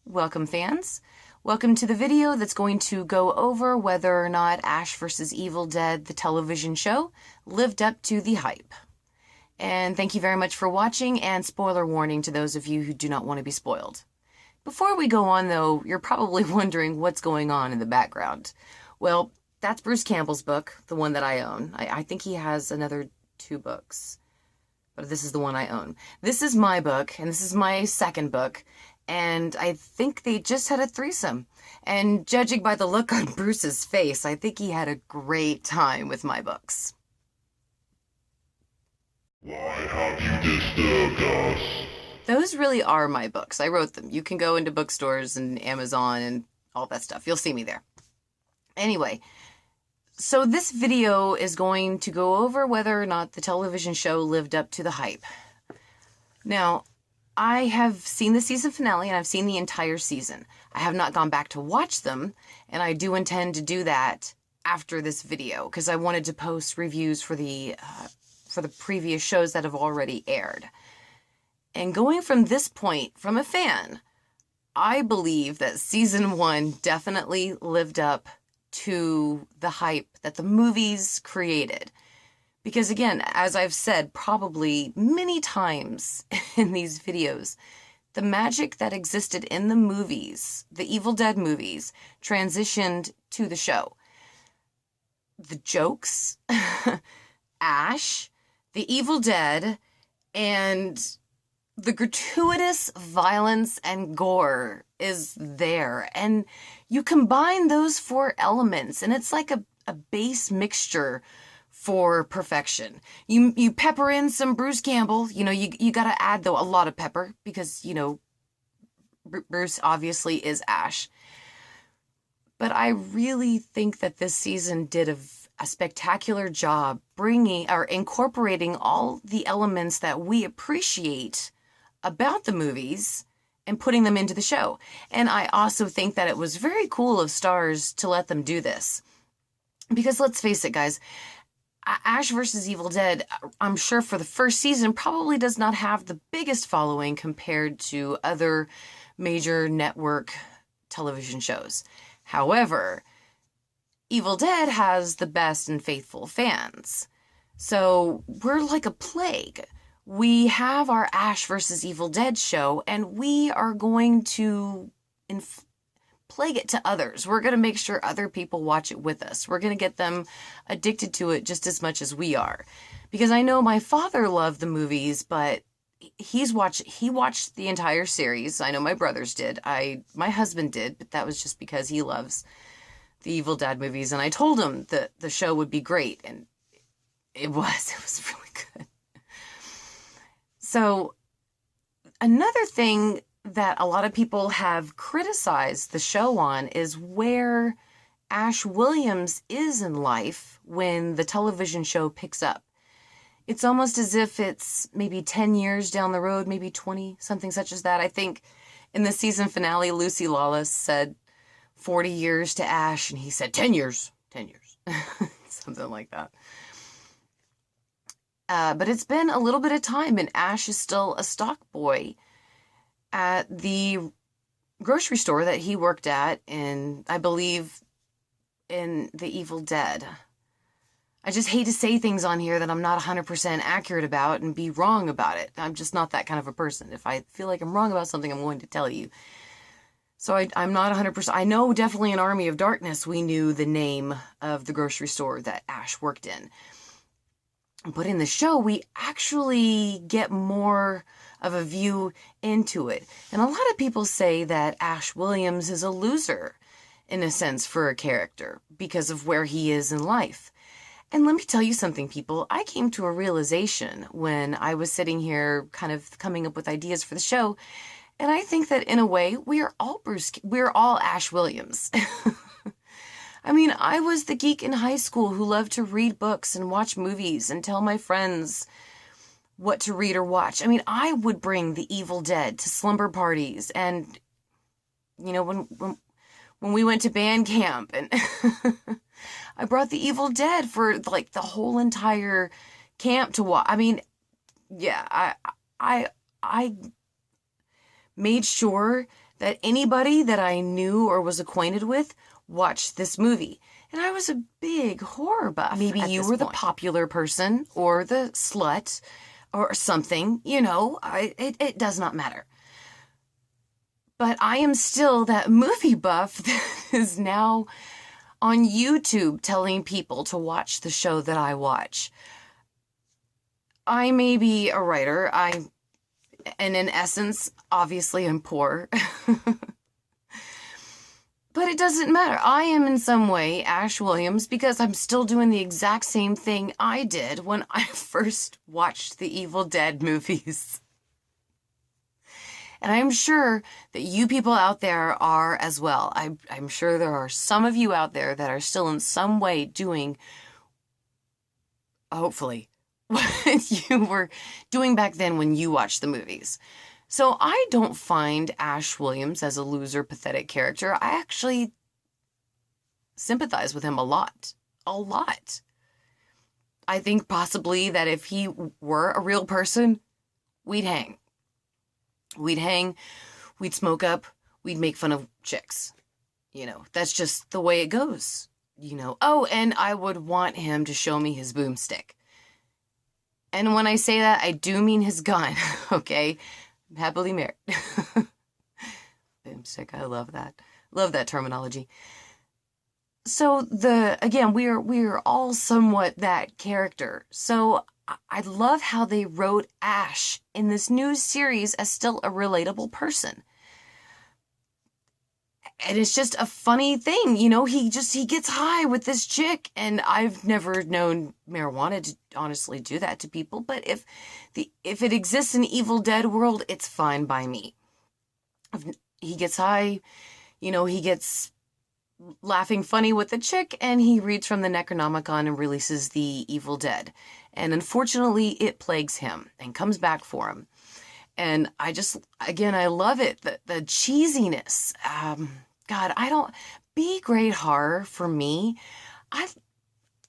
Welcome, fans. Welcome to the video that's going to go over whether or not Ash vs. Evil Dead, the television show, lived up to the hype. And thank you very much for watching, and spoiler warning to those of you who do not want to be spoiled. Before we go on, though, you're probably wondering what's going on in the background. Well, that's Bruce Campbell's book, the one that I own. I think he has another 2 books, but this is the one I own. This is my book, and this is my second book. And I think they just had a threesome. And judging by the look on Bruce's face, I think he had a great time with my books. Why have you disturbed us? Those really are my books. I wrote them. You can go into bookstores and Amazon and all that stuff. You'll see me there. Anyway, so this video is going to go over whether or not the television show lived up to the hype. Now, I have seen the season finale, and I've seen the entire season. I have not gone back to watch them, and I do intend to do that after this video, because I wanted to post reviews for the previous shows that have already aired. And going from this point, from a fan, I believe that season 1 definitely lived up to the hype that the movies created. Because again, as I've said probably many times in these videos, the magic that existed in the movies, the Evil Dead movies, transitioned to the show. The jokes, Ash, the Evil Dead, and the gratuitous violence and gore is there. And you combine those 4 elements, and it's like a base mixture for perfection. You pepper in some Bruce Campbell. You know, you got to add, though, a lot of pepper because, you know, Bruce obviously is Ash. But I really think that this season did a spectacular job incorporating all the elements that we appreciate about the movies and putting them into the show. And I also think that it was very cool of Starz to let them do this. Because let's face it, guys, Ash vs. Evil Dead, I'm sure for the first season, probably does not have the biggest following compared to other major network television shows. However, Evil Dead has the best and faithful fans. So we're like a plague. We have our Ash vs. Evil Dead show, and we are going to plague it to others. We're going to make sure other people watch it with us. We're going to get them addicted to it just as much as we are. Because I know my father loved the movies, but he watched the entire series. I know my brothers did. My husband did, but that was just because he loves the Evil Dead movies. And I told him that the show would be great, and it was really good. So another thing that a lot of people have criticized the show on is where Ash Williams is in life when the television show picks up. It's almost as if it's maybe 10 years down the road, maybe 20, something such as that. I think in the season finale, Lucy Lawless said 40 years to Ash, and he said 10 years, 10 years, something like that. But it's been a little bit of time, and Ash is still a stock boy at the grocery store that he worked at in, I believe, in The Evil Dead. I just hate to say things on here that I'm not 100% accurate about and be wrong about it. I'm just not that kind of a person. If I feel like I'm wrong about something, I'm going to tell you. So I'm not 100%. I know definitely in Army of Darkness, we knew the name of the grocery store that Ash worked in. But in the show, we actually get more of a view into it. And a lot of people say that Ash Williams is a loser, in a sense, for a character because of where he is in life. And let me tell you something, people. I came to a realization when I was sitting here kind of coming up with ideas for the show. And I think that in a way, we're all Ash Williams. I mean, I was the geek in high school who loved to read books and watch movies and tell my friends what to read or watch. I mean, I would bring The Evil Dead to slumber parties, and, you know, when we went to band camp, and I brought The Evil Dead for, like, the whole entire camp to watch. I mean, yeah, I made sure that anybody that I knew or was acquainted with watched this movie. And I was a big horror buff. Maybe you were the popular person or the slut or something, you know, it does not matter. But I am still that movie buff that is now on YouTube telling people to watch the show that I watch. I may be a writer. And in essence, obviously I'm poor. But it doesn't matter. I am in some way Ash Williams because I'm still doing the exact same thing I did when I first watched the Evil Dead movies. And I'm sure that you people out there are as well. I'm sure there are some of you out there that are still in some way doing, hopefully, what you were doing back then when you watched the movies. So I don't find Ash Williams as a loser, pathetic character. I actually sympathize with him a lot. A lot. I think possibly that if he were a real person, we'd hang. We'd hang, we'd smoke up, we'd make fun of chicks. You know, that's just the way it goes. You know, oh, and I would want him to show me his boomstick. And when I say that, I do mean his gun, okay? I'm happily married. Boomstick, I love that. Love that terminology. So again, we're all somewhat that character. So I love how they wrote Ash in this new series as still a relatable person. And it's just a funny thing, you know, he gets high with this chick, and I've never known marijuana to honestly do that to people, but if it exists in Evil Dead world, it's fine by me. He gets high, you know, he gets laughing funny with the chick, and he reads from the Necronomicon and releases the Evil Dead. And unfortunately, it plagues him and comes back for him. And I love it, the cheesiness. God, B-grade horror for me,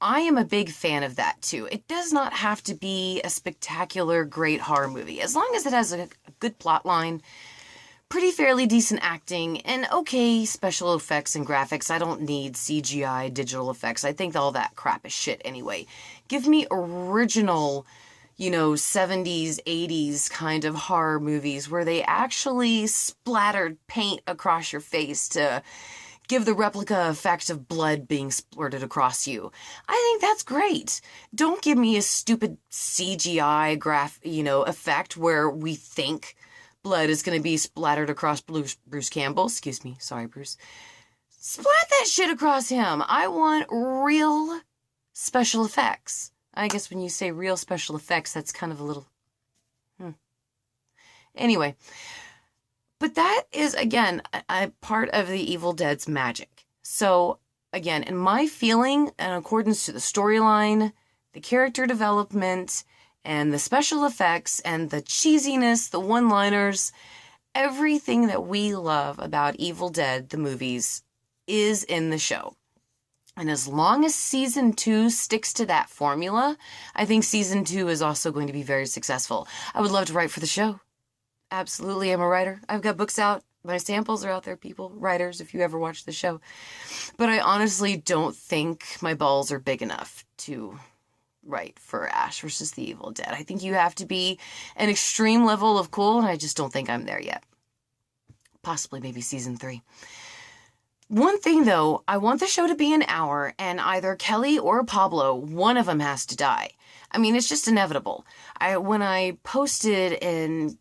I am a big fan of that too. It does not have to be a spectacular, great horror movie. As long as it has a good plot line, pretty fairly decent acting, and okay special effects and graphics. I don't need CGI digital effects. I think all that crap is shit anyway. Give me original, you know, 70s, 80s kind of horror movies where they actually splattered paint across your face to give the replica effect of blood being splurted across you. I think that's great. Don't give me a stupid CGI effect where we think blood is going to be splattered across Bruce Campbell. Excuse me. Sorry, Bruce. Splat that shit across him. I want real special effects. I guess when you say real special effects, that's kind of a little... Anyway. But that is, again, a part of the Evil Dead's magic. So, again, in my feeling, in accordance to the storyline, the character development, and the special effects, and the cheesiness, the one-liners, everything that we love about Evil Dead, the movies, is in the show. And as long as season 2 sticks to that formula, I think season 2 is also going to be very successful. I would love to write for the show. Absolutely, I'm a writer. I've got books out. My samples are out there, people. Writers, if you ever watch the show. But I honestly don't think my balls are big enough to write for Ash versus the Evil Dead. I think you have to be an extreme level of cool, and I just don't think I'm there yet. Possibly maybe season 3. One thing, though, I want the show to be an hour, and either Kelly or Pablo, one of them has to die. I mean, it's just inevitable. When I posted in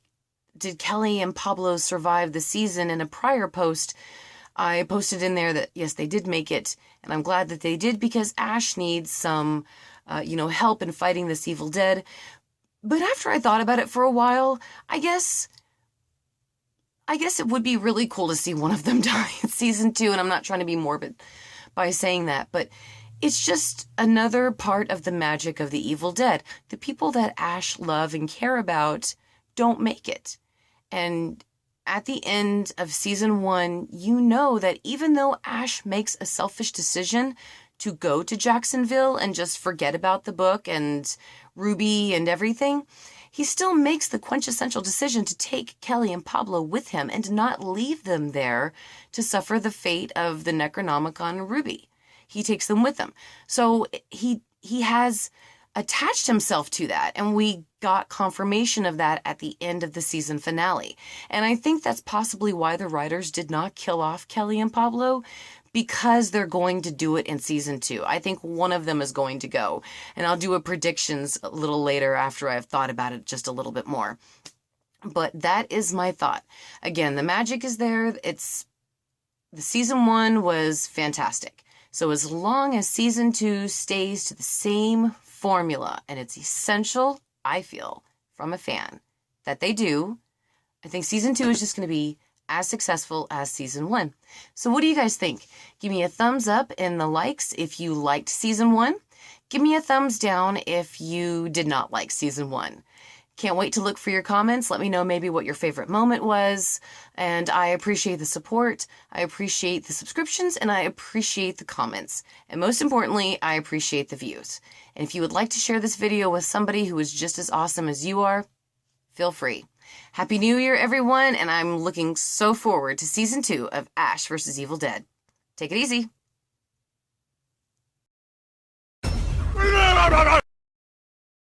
Did Kelly and Pablo survive the season in a prior post, I posted in there that, yes, they did make it, and I'm glad that they did because Ash needs some, help in fighting this Evil Dead. But after I thought about it for a while, I guess it would be really cool to see one of them die in season 2, and I'm not trying to be morbid by saying that, but it's just another part of the magic of the Evil Dead. The people that Ash love and care about don't make it. And at the end of season 1, you know that even though Ash makes a selfish decision to go to Jacksonville and just forget about the book and Ruby and everything, he still makes the quintessential decision to take Kelly and Pablo with him and not leave them there to suffer the fate of the Necronomicon and Ruby. He takes them with him. So he has attached himself to that, and we got confirmation of that at the end of the season finale. And I think that's possibly why the writers did not kill off Kelly and Pablo, because they're going to do it in season 2. I think one of them is going to go, and I'll do a predictions a little later after I've thought about it just a little bit more. But that is my thought. Again, the magic is there. The season 1 was fantastic. So as long as season 2 stays to the same formula, and it's essential, I feel, from a fan, that they do, I think season 2 is just going to be as successful as season 1. So what do you guys think? Give me a thumbs up in the likes if you liked season 1. Give me a thumbs down if you did not like season 1. Can't wait to look for your comments. Let me know maybe what your favorite moment was. And I appreciate the support. I appreciate the subscriptions, and I appreciate the comments. And most importantly, I appreciate the views. And if you would like to share this video with somebody who is just as awesome as you are, feel free. Happy New Year, everyone, and I'm looking so forward to season 2 of Ash vs. Evil Dead. Take it easy.